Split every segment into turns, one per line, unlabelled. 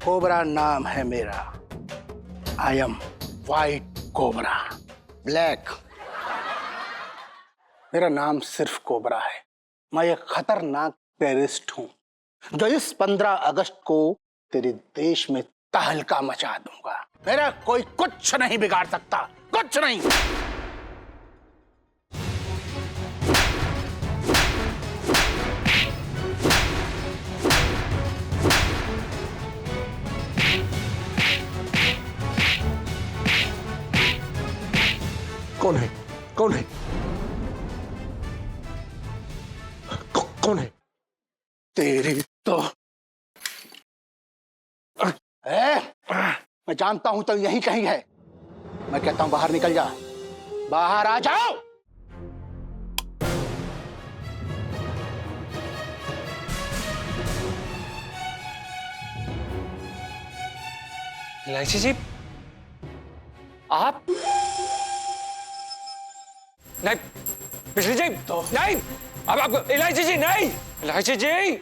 Cobra नाम है मेरा। I am white cobra. Black. मेरा नाम सिर्फ कोबरा है। मैं एक खतरनाक टेररिस्ट हूं जो इस 15 अगस्त को तेरे देश में तहलका मचा दूंगा। मेरा कोई कुछ नहीं बिगाड़ सकता, कुछ नहीं।
कौन है? कौन है? कौन है?
तेरी तो मैं जानता हूं तो यही कहीं है। मैं कहता हूं बाहर निकल जा, बाहर आ जाओ।
इलायची जी, आप? नहीं, बिजली जी तो नहीं। अब आपको इलायची जी नहीं। इलायची जी,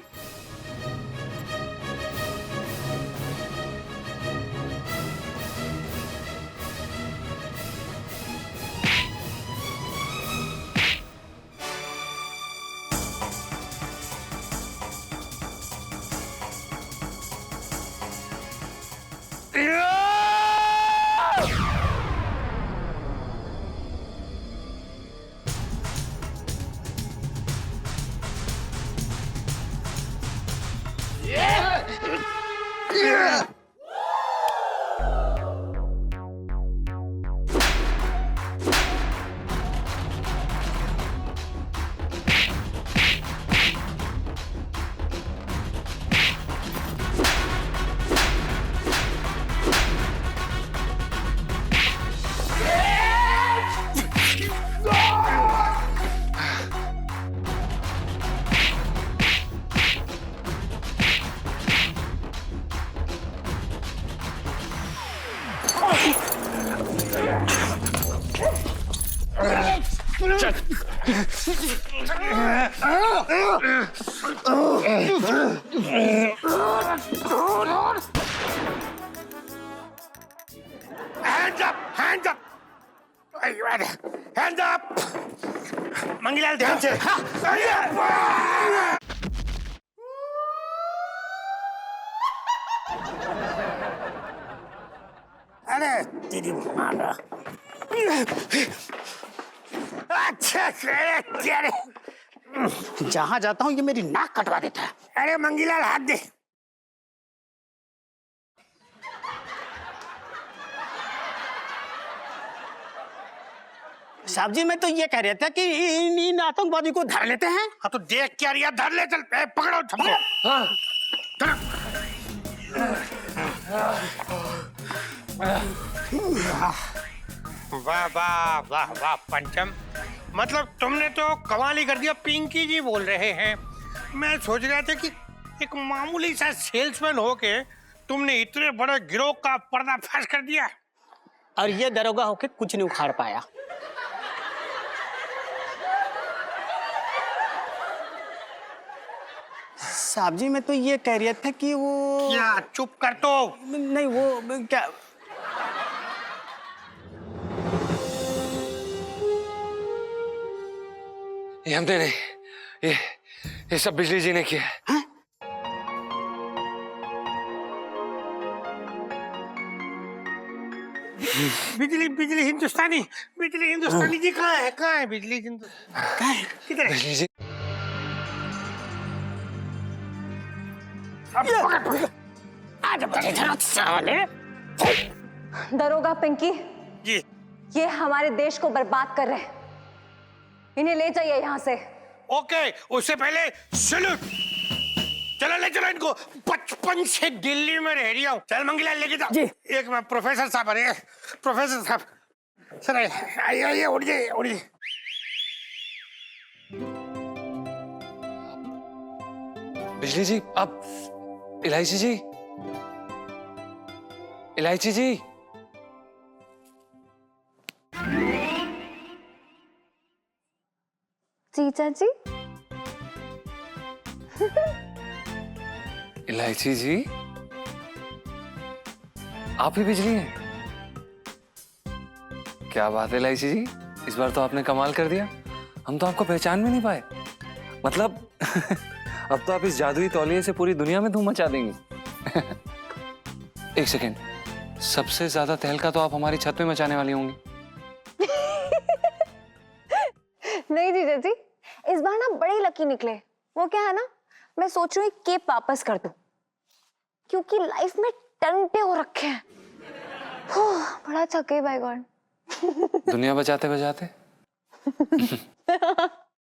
Hands up! Hands up! Hands up! Mangilal ध्यान से। अरे तेरी मारा। अच्छा तेरे जहां जाता हूं ये मेरी नाक कटवा देता है। अरे मंगीलाल हाथ दे। साहब जी मैं तो ये कह रहा था कि इन आतंकवादी को धर लेते हैं। हाँ तो देख क्या रिया, धर ले, चल पकड़ो सबको। हाँ।
वाह वाह वाह वाह पंचम, मतलब तुमने तो कमाल ही कर दिया। पिंकी जी बोल रहे हैं। मैं सोच रहा था कि एक मामूली सा सेल्समैन होके तुमने इतने बड़े गिरोह का पर्दाफाश कर दिया।
और ये दरोगा होके कुछ नहीं उखाड़ पाया। साहब जी मैं तो ये कह रहा था कि वो
क्या चुप कर तो।
नहीं वो क्या
ये हमने नहीं, ये सब बिजली जी ने किया है।
हाँ?
बिजली बिजली हिंदुस्तानी, बिजली हिंदुस्तानी जी कहाँ है? कहाँ है बिजली हिंदुस्तानी?
कहाँ है?
किधर है?
बिजली जी
दरोगा पिंकी
जी
ये हमारे देश को बर्बाद कर रहे हैं, इन्हें ले जाइए यहाँ से।
ओके, उससे पहले सैल्यूट। चलो ले चलो इनको, 55 से दिल्ली में रह रही हूँ। चल मंगीलाल लेके जाओ।
जी।
एक मैं प्रोफेसर साहब, अरे प्रोफेसर साहब सर आइए आइए, उठ जाइए उठ जाइए।
बिजली जी, आप इलायची जी, इलायची जी।
जीजा जी
इलायची जी, आप ही बिजली हैं? क्या बात है इलायची जी, इस बार तो आपने कमाल कर दिया। हम तो आपको पहचान भी नहीं पाए। मतलब अब तो आप इस जादुई तौलिए से पूरी दुनिया में धूम मचा देंगे। एक सेकेंड, सबसे ज्यादा तहलका तो आप हमारी छत में मचाने वाली होंगी।
नहीं जीजा जी, इस बार ना बड़े लकी निकले। वो क्या है ना, मैं सोच रही हूँ केप वापस कर दूं, क्योंकि लाइफ में टंटे हो रखे हैं। बड़ा थके बाय गॉड।
दुनिया बचाते बचाते।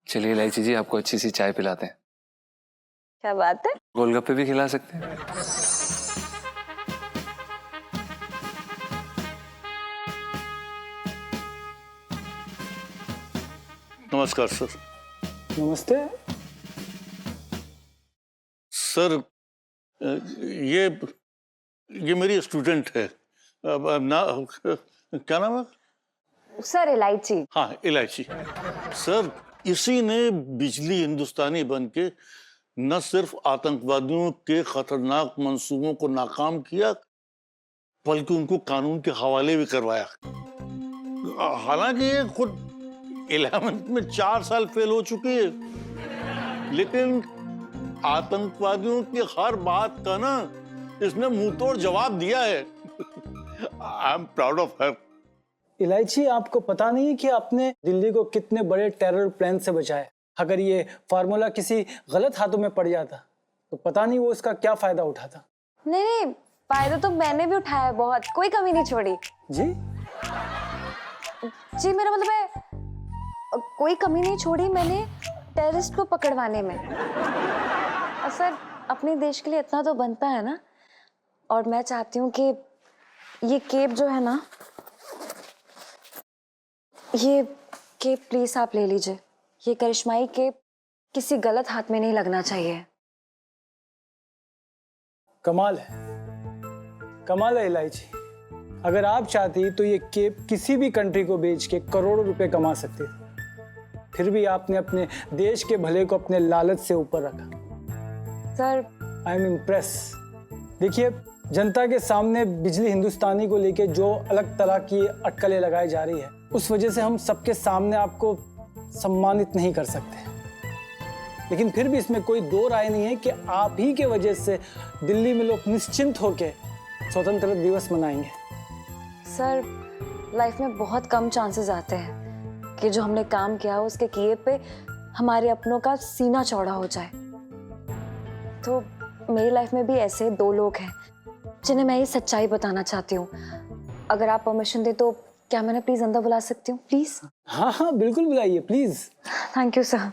चलिए इलायची जी, आपको अच्छी सी चाय पिलाते हैं।
क्या बात है।
गोलगप्पे भी खिला सकते हैं।
नमस्कार सर।
नमस्ते।
सर ये मेरी स्टूडेंट है। क्या नाम है?
सर इलायची।
हाँ, इलायची। सर इसी ने बिजली हिंदुस्तानी बन के न सिर्फ आतंकवादियों के खतरनाक मंसूबों को नाकाम किया, बल्कि उनको कानून के हवाले भी करवाया। हालांकि ये खुद 11th में 4 साल फेल हो चुकी है, लेकिन आतंकवादियों की हर बात का ना इसने मुंह तोड़ जवाब दिया है। I am proud of her.
इलायची, आपको पता नहीं है कि आपने दिल्ली को कितने बड़े टेरर प्लान से बचाया। अगर ये फार्मूला किसी गलत हाथों में पड़ जाता तो पता नहीं वो इसका क्या फायदा उठाता।
नहीं नहीं, फायदा तो मैंने भी उठाया बहुत, कोई कमी नहीं छोड़ी।
जी
जी, मेरा मतलब है कोई कमी नहीं छोड़ी मैंने टेररिस्ट को पकड़वाने में। और सर अपने देश के लिए इतना तो बनता है ना। और मैं चाहती हूँ कि ये केप जो है ना, ये केप प्लीज आप ले लीजिए। ये करिश्माई केप किसी गलत हाथ में नहीं लगना चाहिए।
कमाल है, कमाल है इलायची। अगर आप चाहती तो ये केप किसी भी कंट्री को बेच के करोड़ों रुपए कमा सकती थी, फिर भी आपने अपने देश के भले को अपने लालच से ऊपर रखा।
Sir
I am impress. देखिए, जनता के सामने बिजली हिंदुस्तानी को लेके जो अलग तरह की अटकलें लगाई जा रही है, उस वजह से हम सबके सामने आपको सम्मानित नहीं कर सकते। लेकिन फिर भी इसमें कोई दो राय नहीं है कि आप ही के वजह से दिल्ली में लोग निश्चिंत होकर स्वतंत्रता दिवस मनाएंगे।
सर लाइफ में बहुत कम चांसेस आते हैं कि जो हमने काम किया उसके किए पे हमारे अपनों का सीना चौड़ा हो जाए। तो मेरी लाइफ में भी ऐसे 2 लोग हैं जिन्हें मैं ये सच्चाई बताना चाहती हूँ। अगर आप परमिशन दे तो क्या मैंने प्लीज अंदर बुला सकती हूँ प्लीज?
हाँ हाँ बिल्कुल बुलाइए प्लीज।
Thank you sir.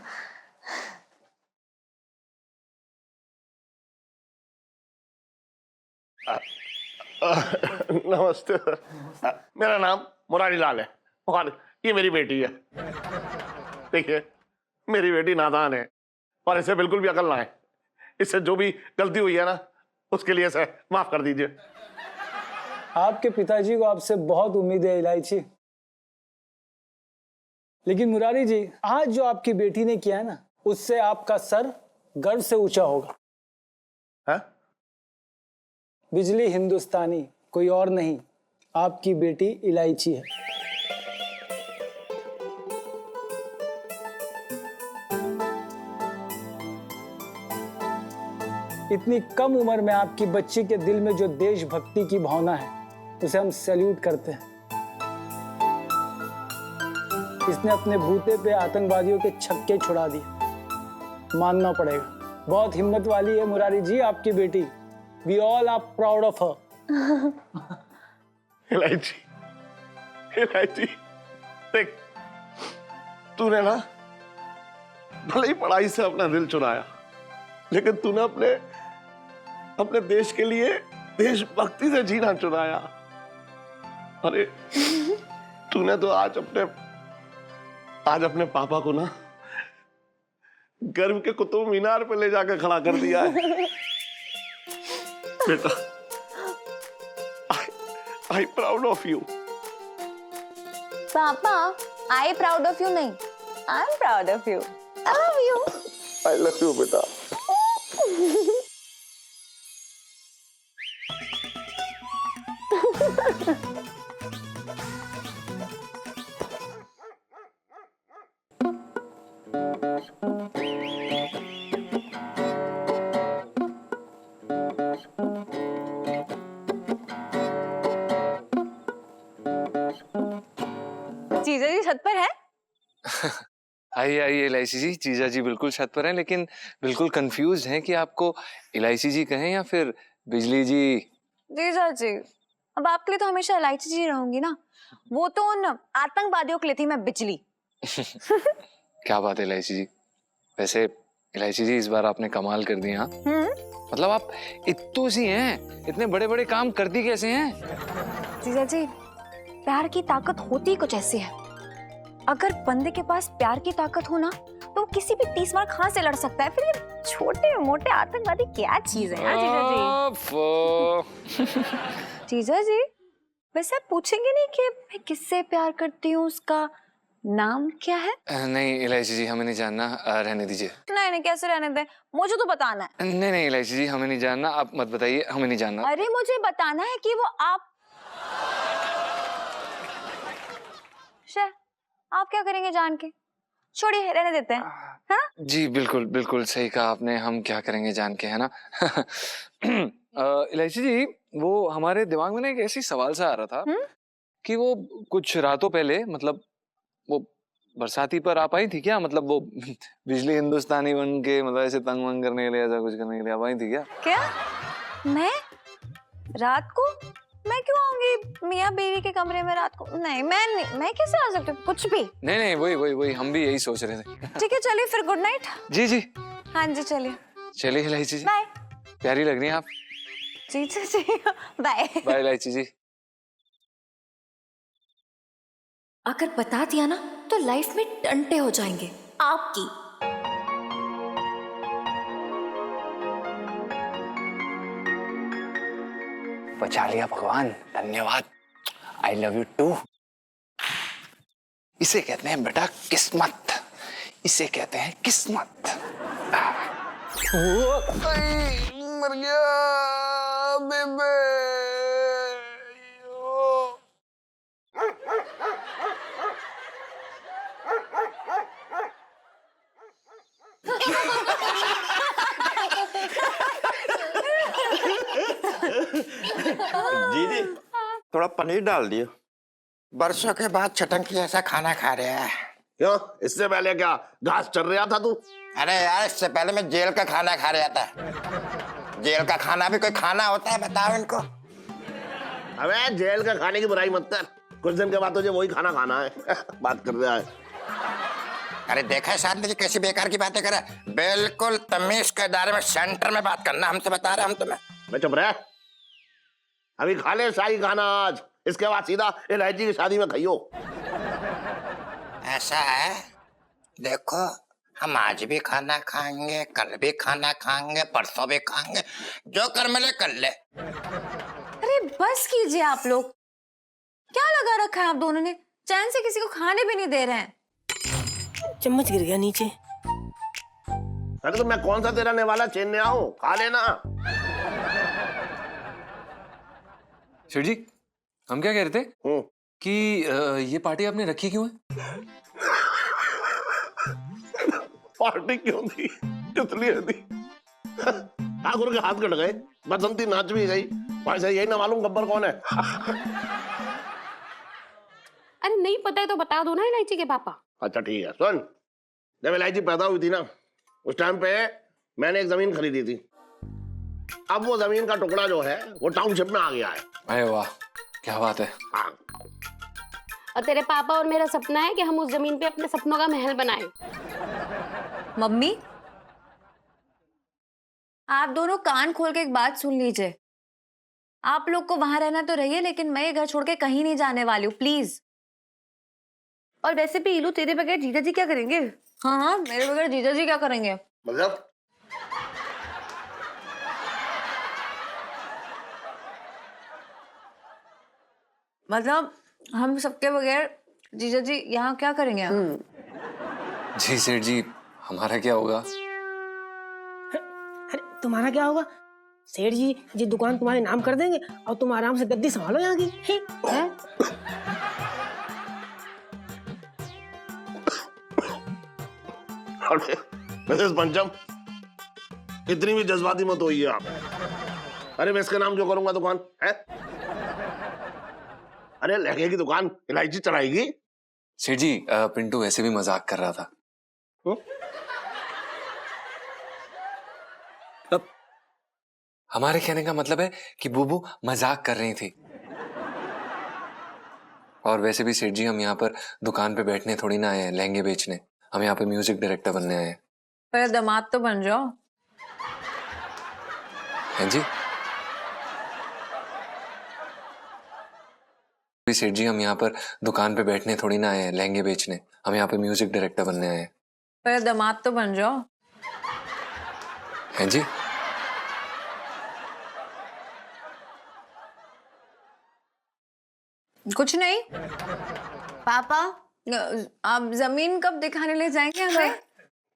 नमस्ते सर। मेरा नाम मुरारी लाल है और ये मेरी बेटी है। देखिए, मेरी बेटी नादान है और इसे बिल्कुल भी अकल ना है। इससे जो भी गलती हुई है ना, उसके लिए इसे माफ कर दीजिए।
आपके पिताजी को आपसे बहुत उम्मीद है इलायची। लेकिन मुरारी जी, आज जो आपकी बेटी ने किया है ना, उससे आपका सर गर्व से ऊंचा होगा।
है?
बिजली हिंदुस्तानी कोई और नहीं, आपकी बेटी इलायची है। इतनी कम उम्र में आपकी बच्ची के दिल में जो देशभक्ति की भावना है, उसे हम सैल्यूट करते हैं। इसने अपने बूते पे आतंकवादियों के छक्के छुड़ा दिए, मानना पड़ेगा। बहुत हिम्मत वाली है मुरारी जी आपकी बेटी। We all are proud of her.
इलायची, इलायची, देख, तूने ना भले ही पढ़ाई से अपना दिल चुराया, लेकिन तूने अपने देश के लिए देशभक्ति से जीना चुराया। अरे तूने तो आज अपने पापा को ना गर्व के कुतुब मीनार पे ले जाकर खड़ा कर दिया है। बेटा, आई प्राउड ऑफ यू।
पापा, आई प्राउड ऑफ यू नहीं, I am proud of you. I love you.
I love you बेटा।
जीजा जी छत पर है?
आइए आइए इलायची जी, जीजा जी बिल्कुल छत पर हैं, लेकिन बिल्कुल कंफ्यूज हैं कि आपको इलायची जी कहें या फिर बिजली जी।
जीजा जी, अब आपके लिए तो हमेशा इलायची जी रहूंगी ना। वो तो उन आतंकवादियों के लिए थी, मैं बिजली।
क्या बात है इलायची जी। वैसे इलायची जी, इस बार आपने कमाल कर दिया। मतलब आप इत्तो सी हैं, इतने बड़े बड़े काम करती कैसे हैं?
जीजा जी, प्यार की ताकत होती ही कुछ ऐसी है। अगर बंदे के पास प्यार की ताकत हो ना, तो वो किसी भी 30 मार खां से लड़ सकता है। फिर ये छोटे मोटे आतंकवादी क्या चीज है यार जीजा जी। जीजा जी, वैसे आप पूछेंगे नहीं कि मैं किससे प्यार करती हूँ, उसका नाम क्या है?
नहीं इलायची जी, हमें नहीं जानना, रहने दीजिए।
नहीं नहीं, कैसे रहने दें, मुझे तो बताना है।
नहीं नहीं इलायची जी, हमें नहीं जानना, आप मत बताइए, हमें नहीं जानना।
अरे मुझे बताना है कि वो आप आप क्या करेंगे जान के? छोड़िए, रहने देते हैं। हाँ?
जी बिल्कुल बिल्कुल सही कहा आपने, हम क्या करेंगे जान के, है ना। इलायची जी, वो हमारे दिमाग में ना एक ऐसी सवाल सा आ रहा था कि वो कुछ रातों पहले, मतलब वो बरसाती पर आप आई थी क्या? मतलब वो बिजली हिंदुस्तानी बन के, मतलब ऐसे तंग वंग करने के लिए, ऐसा कुछ करने के लिए आप आई थी क्या?
क्या? मैं रात को? मैं क्यों आऊंगी मियाँ बीवी के कमरे में रात को? नहीं, मैं कैसे आ सकती हूँ? कुछ भी
नहीं नहीं, वही हम भी यही सोच रहे थे।
ठीक है, चलिए फिर, गुड नाइट।
जी जी,
हाँ जी, चलिए,
चलिए इलायची जी,
बाय।
प्यारी लग रही हैं आप।
जी जी जी, बाय।
बाय इलायची जी।
अगर बता दिया ना तो लाइफ में टंटे हो जाएंगे आपकी।
बचा लिया भगवान, धन्यवाद। I love you too. इसे कहते हैं बेटा किस्मत, इसे कहते हैं किस्मत। मर गया बेबे।
दीदी थोड़ा पनीर डाल दियो।
बरसों के बाद चटंकी ऐसा खाना खा रहा है।
क्यों, इससे पहले क्या घास चल रहा था तू?
अरे यार, इससे पहले मैं जेल का खाना खा रहा था। जेल का खाना भी कोई खाना होता है? बताओ इनको।
अबे जेल का खाने की बुराई मत कर, कुछ दिन के बाद तुझे वही खाना खाना है। बात कर रहा है।
अरे देखा है साथ में कैसी बेकार की बातें कर रहा है। बिल्कुल तमीज के दायरे में सेंटर में बात करना, हमसे बता रहे हम तुम्हें।
मैं चुप रह, अभी खा ले शाही खाना आज, इसके बाद सीधा इलायची की शादी में खाइयो।
ऐसा है, देखो हम आज भी खाना खाएंगे, कल भी खाना खाएंगे, परसों भी खाएंगे, जो कर मिले कर ले।
अरे बस कीजिए आप लोग, क्या लगा रखा है आप दोनों ने? चैन से किसी को खाने भी नहीं दे रहे हैं।
चम्मच गिर गया नीचे।
अरे तो मैं कौन सा तेरा नेवाला छीनने आऊं? खा लेना।
सेठ जी, हम क्या कह रहे थे कि ये पार्टी आपने रखी क्यों है?
पार्टी क्यों थी? इसलिए थी ठाकुर के हाथ कट गए, बसंती नाच भी गई, वैसे यही ना मालूम गब्बर कौन है।
अरे नहीं पता है तो बता दो ना इलायची के पापा।
अच्छा ठीक है, सुन, जब इलायची पैदा हुई थी ना, उस टाइम पे मैंने एक जमीन खरीदी थी। अब वो जमीन का टुकड़ा जो है वो टाउनशिप में आ गया है।
अरे वाह, क्या बात है।
हाँ।
और तेरे पापा और मेरा सपना है कि हम उस जमीन पे अपने सपनों का महल बनाएं।
मम्मी, आप दोनों कान खोल के एक बात सुन लीजिए। आप लोग को वहां रहना तो रहिए, लेकिन मैं ये घर छोड़ के कहीं नहीं जाने वाली हूँ, प्लीज।
और वैसे भी इलू, तेरे बगैर जीजा जी क्या करेंगे?
हाँ हाँ, मेरे बगैर जीजा जी क्या करेंगे? मतलब हम सबके बगैर जीजा जी यहाँ क्या करेंगे?
जी सेठ जी, हमारा क्या होगा?
अरे तुम्हारा क्या होगा? सेठ जी जी दुकान तुम्हारे नाम कर देंगे और तुम आराम से गद्दी संभालो यहाँ की। हैं?
मिसेस पंचम, इतनी भी जज्बाती मत होइए आप। अरे मैं इसके नाम क्यों करूंगा दुकान है? अरे लहंगे की दुकान इलायची चलाएगी,
सेठ जी पिंटू वैसे भी मजाक कर रहा था। अब हमारे कहने का मतलब है कि बुबू मजाक कर रही थी। और वैसे भी सेठ जी हम यहाँ पर दुकान पे बैठने थोड़ी ना आए हैं, लहंगे बेचने। हम यहाँ पे म्यूजिक डायरेक्टर बनने आए हैं।
पर दामाद तो बन जाओ।
हैं जी? सेठ जी हम यहाँ पर दुकान पे बैठने थोड़ी ना आए हैं, लहंगे बेचने। हम यहाँ पे म्यूजिक डायरेक्टर बनने आए हैं।
पर दामाद तो बन जाओ।
हैं जी?
कुछ नहीं। पापा आप जमीन कब दिखाने ले जाएंगे हमें?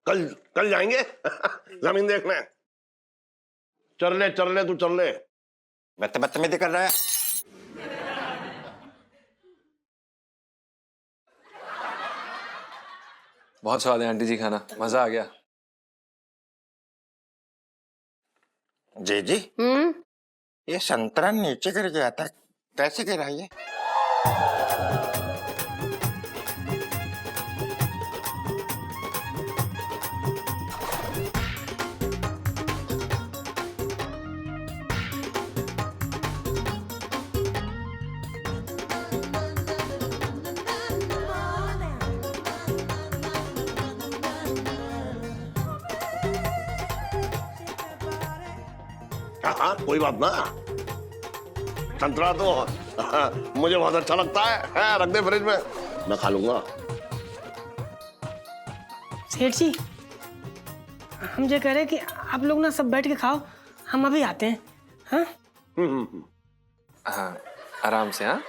कल कल जाएंगे जमीन देखने। चल ले तू चल ले।
बदतमीजी कर रहा है।
बहुत स्वाद है आंटी जी खाना, मजा आ गया।
जी जी, ये संतरा नीचे गिर गया था, कैसे गिरा ये?
हाँ कोई बात ना। संतरा तो मुझे बहुत अच्छा लगता है, रख दे फ्रिज में, मैं खा लूंगा।
सेठ जी, हम जो कह रहे हैं कि आप लोग ना सब बैठ के खाओ, हम अभी आते हैं। हाँ
हाँ आराम से। हाँ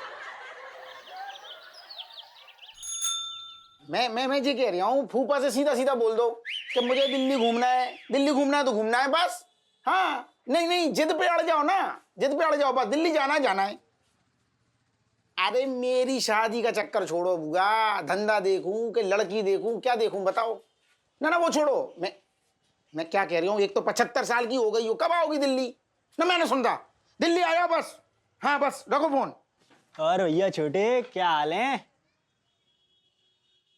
मैं ये कह रहा हूँ, फूफा से सीधा सीधा बोल दो कि मुझे दिल्ली घूमना है, दिल्ली घूमना है तो घूमना है बस। हाँ नहीं जिद पे अड़ जाओ ना, जिद पे अड़ जाओ बस, दिल्ली जाना है। अरे मेरी शादी का चक्कर छोड़ो बुआ, धंधा देखूं कि लड़की देखूं, क्या देखूं बताओ। ना वो छोड़ो, मैं क्या कह रही हूँ, एक तो 75 साल की हो गई हो, कब आओगी दिल्ली? ना मैंने सुनता दिल्ली आया बस। हाँ बस रखो फोन।
और भैया छोटे क्या हाल है?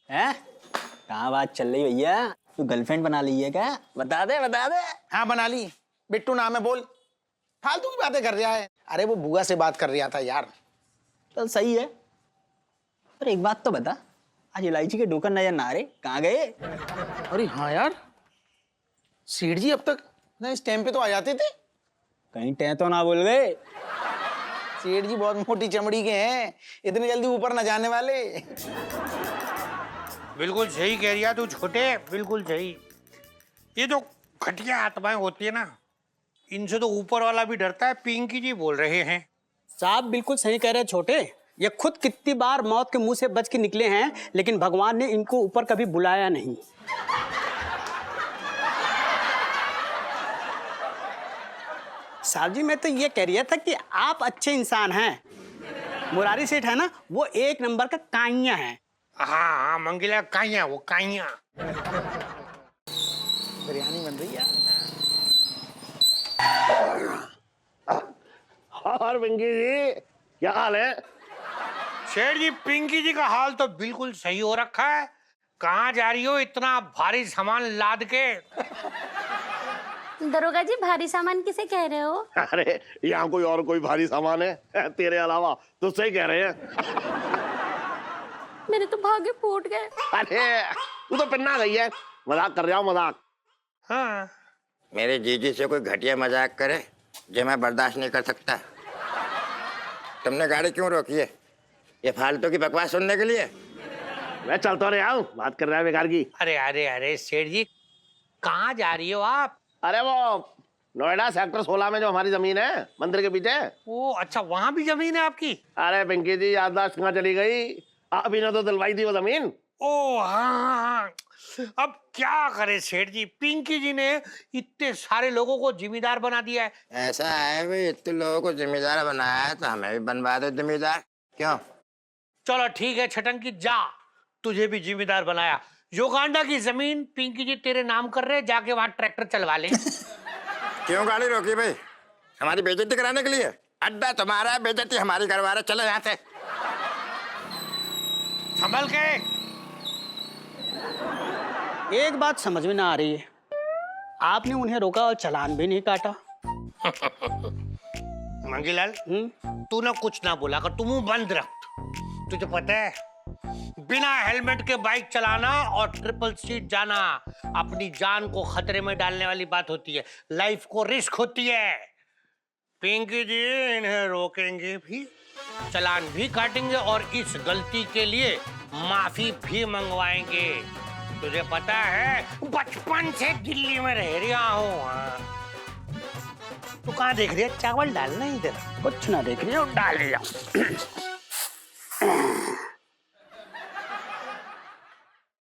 हैं? कहाँ बात चल रही भैया? तू गर्लफ्रेंड बना ली है क्या? बता दे।
हाँ बना ली, बिट्टू नाम है, बोल। फालतू की बातें कर रहा है। अरे वो बुआ से बात कर रहा था यार।
तो सही है, पर एक बात तो बता, आज इलायची के डोकर नजर ना आ रहे, कहाँ गए?
अरे हाँ यार, सेठ जी अब तक ना इस टाइम पे तो आ जाते थे।
कहीं तय तो ना बोल गए?
सेठ जी बहुत मोटी चमड़ी के हैं, इतनी जल्दी ऊपर न जाने वाले।
बिल्कुल सही कह रिया तू छोटे, बिल्कुल सही। ये जो घटिया आत्माएं होती है ना, इनसे तो ऊपर वाला भी डरता है। पिंकी जी बोल रहे हैं।
साहब बिल्कुल सही कह रहे छोटे, ये खुद कितनी बार मौत के मुंह से बच के निकले हैं, लेकिन भगवान ने इनको ऊपर कभी बुलाया नहीं। साहब जी मैं तो ये कह रहा था कि आप अच्छे इंसान हैं। मुरारी सेठ है ना, वो एक नंबर का काइया है।
हाँ मंगला काइया, वो काइया।
बिरयानी बन रही है।
और पिंकी जी क्या हाल है?
शेर जी, पिंकी जी का हाल तो बिल्कुल सही हो रखा है। कहाँ जा रही हो इतना भारी सामान लाद के?
दरोगा जी, भारी सामान किसे कह रहे हो?
अरे यहाँ कोई भारी सामान है तेरे अलावा? तुझसे ही कह रहे हैं।
मेरे तो भागे फूट गए।
अरे तू तो पिन्ना गई है, मजाक कर रहा हूँ, मजाक।
हाँ
मेरे जीजी से कोई घटिया मजाक करे जो मैं बर्दाश्त नहीं कर सकता। तुमने गाड़ी क्यों रोकी है? ये फालतू की बकवास सुनने के लिए?
मैं चलता रहा हूँ, बात कर रहा है बेकार की।
अरे सेठ जी, कहाँ जा रही हो आप?
अरे वो नोएडा सेक्टर 16 में जो हमारी जमीन है, मंदिर के पीछे।
ओ अच्छा, वहाँ भी जमीन है आपकी?
अरे पिंकी जी याददाश्त कहाँ चली गई, अभी ने तो दिलवाई थी वो जमीन।
ओ हाँ। अब क्या करे सेठ जी, पिंकी जी ने इतने सारे लोगों को जिम्मेदार बना दिया है।
ऐसा है भाई, इतने लोगों को जिम्मेदार बनाया है तो हमें भी बनवा दो जिम्मेदार। क्यों?
चलो ठीक है छटंकी, जा, तुझे भी जिम्मेदार बनाया। योगांडा की जमीन पिंकी जी तेरे नाम कर रहे, जाके वहां ट्रैक्टर चलवा ले।
क्यों गाड़ी रोकी भाई? हमारी बेइज्जती कराने के लिए? अड्डा तुम्हारा है, बेइज्जती हमारी करवा रहे। चलो यहाँ से।
संभल के।
एक बात समझ में ना आ रही है, आपने उन्हें रोका और चालान भी नहीं काटा।
मंगीलाल, तू ना कुछ ना बोला कर, तू मुंह बंद रख। तुझे पता है बिना हेलमेट के बाइक चलाना और ट्रिपल सीट जाना अपनी जान को खतरे में डालने वाली बात होती है, लाइफ को रिस्क होती है। पिंकी जी इन्हें रोकेंगे भी, चालान भी काटेंगे और इस गलती के लिए माफी भी मंगवाएंगे। तुझे पता है बचपन से दिल्ली में रह रहा हूँ। हाँ। तू कहाँ देख रही है? चावल डालना इधर।
कुछ ना देख रही हो,
डाल लिया।